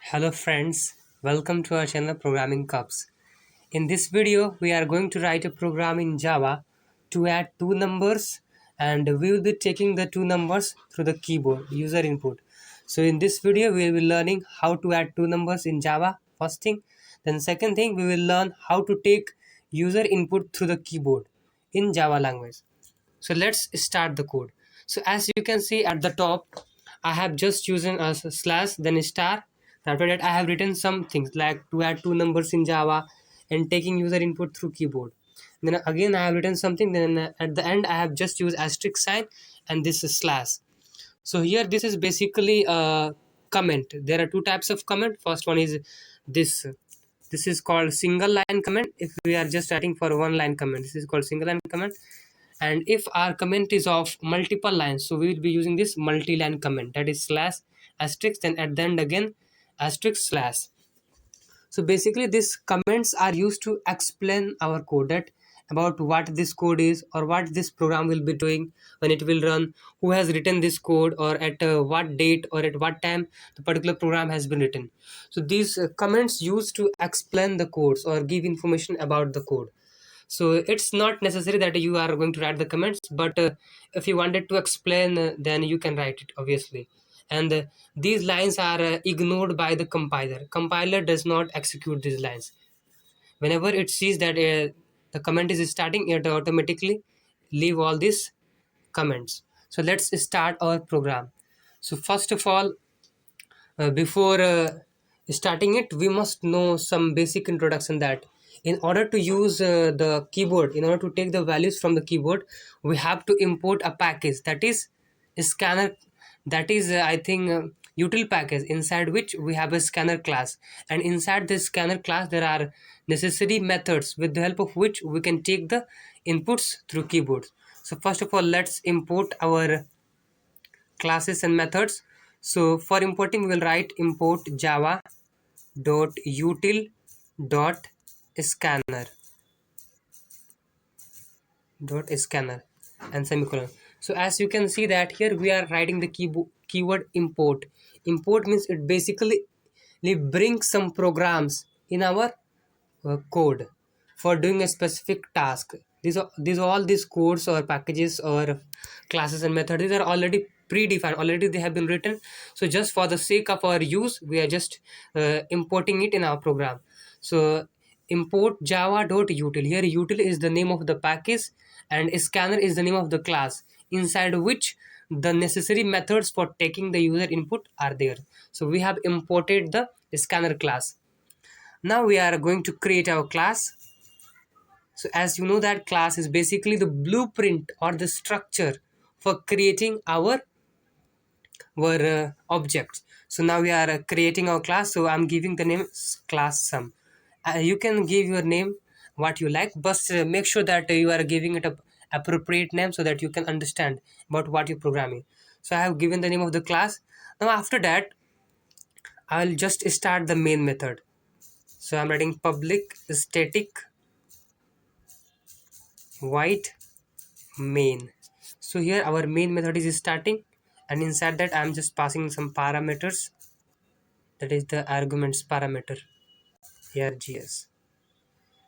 Hello friends, welcome to our channel Programming Cups. In this video, we are going to write a program in Java to add two numbers, and we will be taking the two numbers through the keyboard user input. So in this video, we will be learning how to add two numbers in Java first thing. Then second thing, we will learn how to take user input through the keyboard in Java language. So let's start the code. So as you can see at the top, I have just chosen a slash then a star. After that I have written some things like to add two numbers in Java and taking user input through keyboard. Then again I have written something, then at the end I have just used asterisk sign and this is slash. So here this is basically a comment. There are two types of comment. First one is this. This is called single line comment. If we are just writing for one line comment, this is called single line comment. And if our comment is of multiple lines, so we will be using this multi-line comment, that is slash asterisk, then at the end again asterisk slash. So basically these comments are used to explain our code, that about what this code is or what this program will be doing, when it will run, who has written this code, or at what date or at what time the particular program has been written. So these comments used to explain the codes or give information about the code. So it's not necessary that you are going to write the comments, but if you wanted to explain, then you can write it obviously. And these lines are ignored by the compiler does not execute these lines. Whenever it sees that the comment is starting, it automatically leave all these comments. So let's start our program. So first of all, before starting it, we must know some basic introduction, that in order to use the keyboard, in order to take the values from the keyboard, we have to import a package, that is a scanner. That is I think util package, inside which we have a scanner class, and inside this scanner class there are necessary methods with the help of which we can take the inputs through keyboard. So first of all, let's import our classes and methods. So for importing, we will write import java dot util dot scanner and semicolon. So as you can see that here we are writing the keyword import. Import means it basically brings some programs in our code for doing a specific task. These all these codes or packages or classes and methods, these are already predefined, already they have been written. So just for the sake of our use, we are just importing it in our program. So import java.util. Here util is the name of the package and scanner is the name of the class inside which the necessary methods for taking the user input are there. So we have imported the scanner class. Now we are going to create our class. So as you know, that class is basically the blueprint or the structure for creating our objects. So now we are creating our class. So I'm giving the name class sum. You can give your name what you like, but make sure that you are giving it a appropriate name so that you can understand about what you're programming. So I have given the name of the class. Now after that, I'll just start the main method. So I'm writing public static void main. So here our main method is starting, and inside that I'm just passing some parameters, that is the arguments parameter args.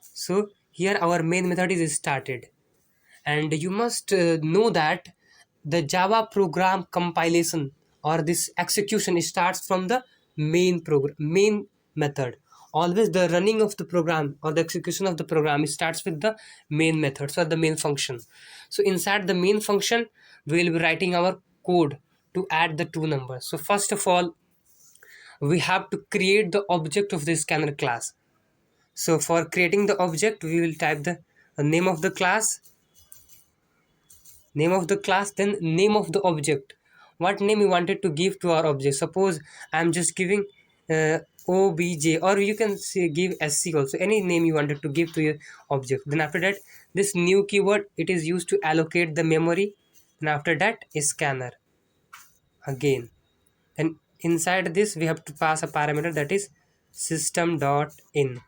So here our main method is started, and you must know that the Java program compilation or this execution starts from the main method. Always the running of the program or the execution of the program starts with the main method, so the main function. So inside the main function, we will be writing our code to add the two numbers. So first of all, we have to create the object of the scanner class. So for creating the object, we will type the name of the class, then name of the object. What name you wanted to give to our object? Suppose I'm just giving obj, or you can say give sc also, any name you wanted to give to your object. Then after that, this new keyword, it is used to allocate the memory. And after that, a scanner again. And inside this we have to pass a parameter, that is system.in.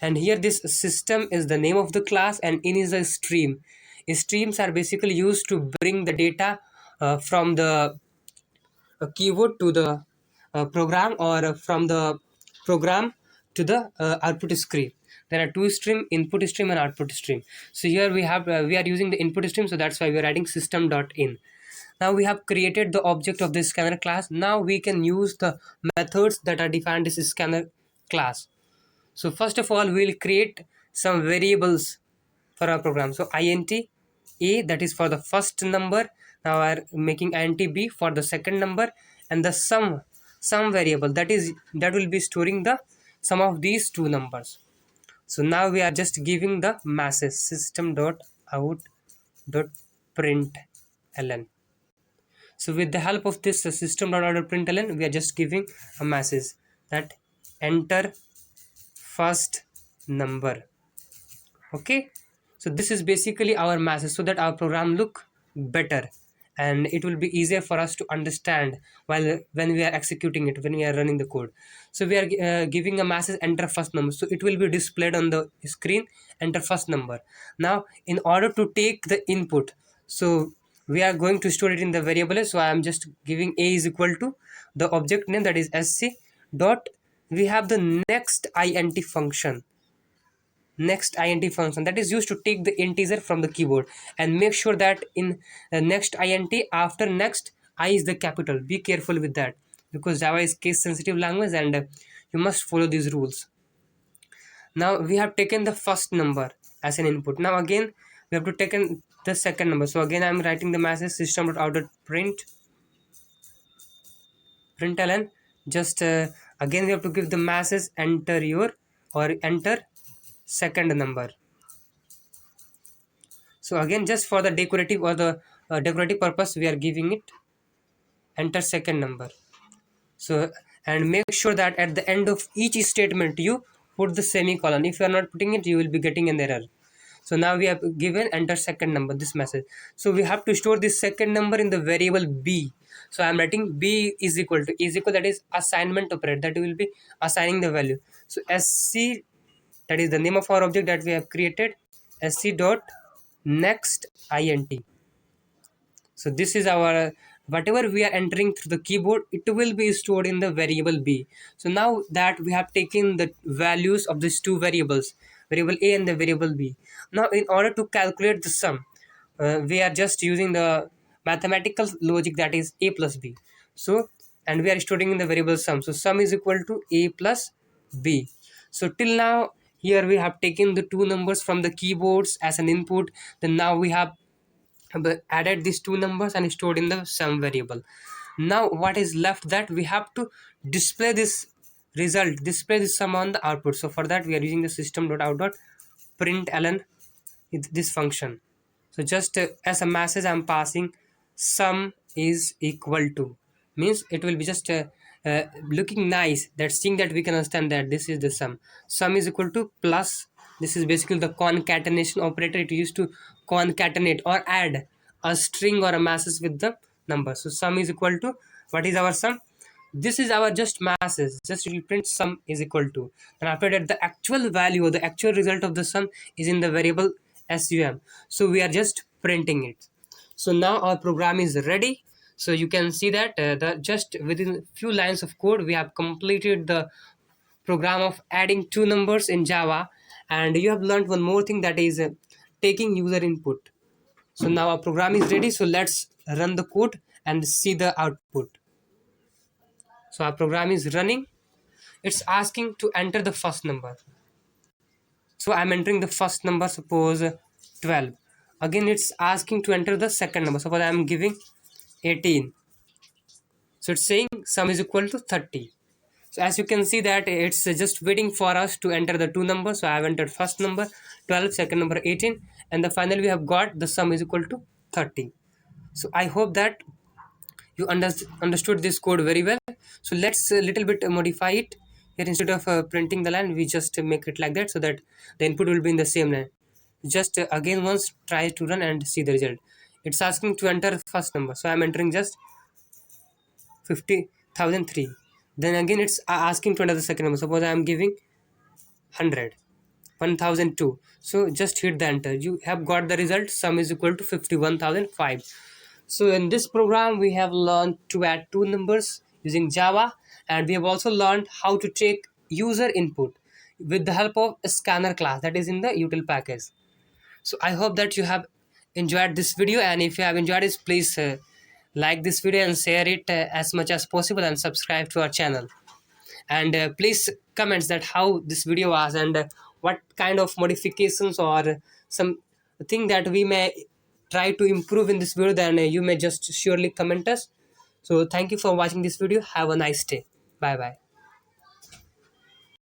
And here this system is the name of the class and in is a stream. Streams are basically used to bring the data from the keyword to the program, or from the program to the output screen. There are two stream, input stream and output stream. So here we have we are using the input stream, so that's why we are adding system.in. Now we have created the object of this scanner class. Now we can use the methods that are defined as scanner class. So first of all, we'll create some variables for our program. So int a, that is for the first number. Now we are making int b for the second number, and the sum variable, that will be storing the sum of these two numbers. So now we are just giving the masses system.out.println. So with the help of this system.out.println, we are just giving a message that enter first number. Okay, so this is basically our message, so that our program look better and it will be easier for us to understand while when we are executing it, when we are running the code. So we are giving a message enter first number, so it will be displayed on the screen, enter first number. Now in order to take the input, so we are going to store it in the variable. So I am just giving a is equal to the object name, that is sc dot, we have the next int function, that is used to take the integer from the keyboard, and make sure that in next int, after next I is the capital. Be careful with that, because Java is case sensitive language, and you must follow these rules. Now we have taken the first number as an input. Now again we have to take the second number. So again I am writing the message system.out.println. Just again we have to give the message enter second number. So again, just for the decorative or the decorative purpose, we are giving it enter second number. So, and make sure that at the end of each statement you put the semicolon. If you are not putting it, you will be getting an error. So now we have given enter second number, this message. So we have to store this second number in the variable b. So I am writing b is equal to, that is assignment operator, that will be assigning the value. So sc, that is the name of our object that we have created, sc dot next int. So this is our whatever we are entering through the keyboard, it will be stored in the variable b. So now that we have taken the values of these two variables, variable a and the variable b, now in order to calculate the sum, we are just using the mathematical logic, that is a plus b. So, and we are storing in the variable sum, so sum is equal to a plus b. So till now here we have taken the two numbers from the keyboards as an input, then now we have added these two numbers and stored in the sum variable. Now what is left, that we have to display this result, display this sum on the output. So for that we are using the system.out.println this function. So just as a message I am passing sum is equal to, means it will be just looking nice, that seeing that we can understand that this is the sum is equal to plus, this is basically the concatenation operator. It used to concatenate or add a string or a message with the number. So sum is equal to, what is our sum, this is our just message, just it will print sum is equal to, and after that the actual value or the actual result of the sum is in the variable sum. So we are just printing it. So now our program is ready. So you can see that the just within few lines of code we have completed the program of adding two numbers in Java, and you have learned one more thing, that is taking user input. So now our program is ready, so let's run the code and see the output. So our program is running. It's asking to enter the first number. So I'm entering the first number, suppose 12. Again it's asking to enter the second number, suppose I'm giving 18. So it's saying sum is equal to 30. So as you can see that it's just waiting for us to enter the two numbers. So I have entered first number 12, second number 18, and the final we have got the sum is equal to 30. So I hope that you understood this code very well. So let's a little bit modify it. Here instead of printing the line, we just make it like that, so that the input will be in the same line. Just again once try to run and see the result. It's asking to enter first number, so I'm entering just 50,003. Then again it's asking to enter the second number. Suppose I am giving 100, 1002. So just hit the enter. You have got the result, sum is equal to 51,005. So in this program we have learned to add two numbers using Java, and we have also learned how to take user input with the help of a scanner class that is in the util package. So I hope that you have enjoyed this video, and if you have enjoyed it, please like this video and share it as much as possible, and subscribe to our channel. And please comments that how this video was, and what kind of modifications or some thing that we may try to improve in this video, then you may just surely comment us. So thank you for watching this video. Have a nice day. Bye bye.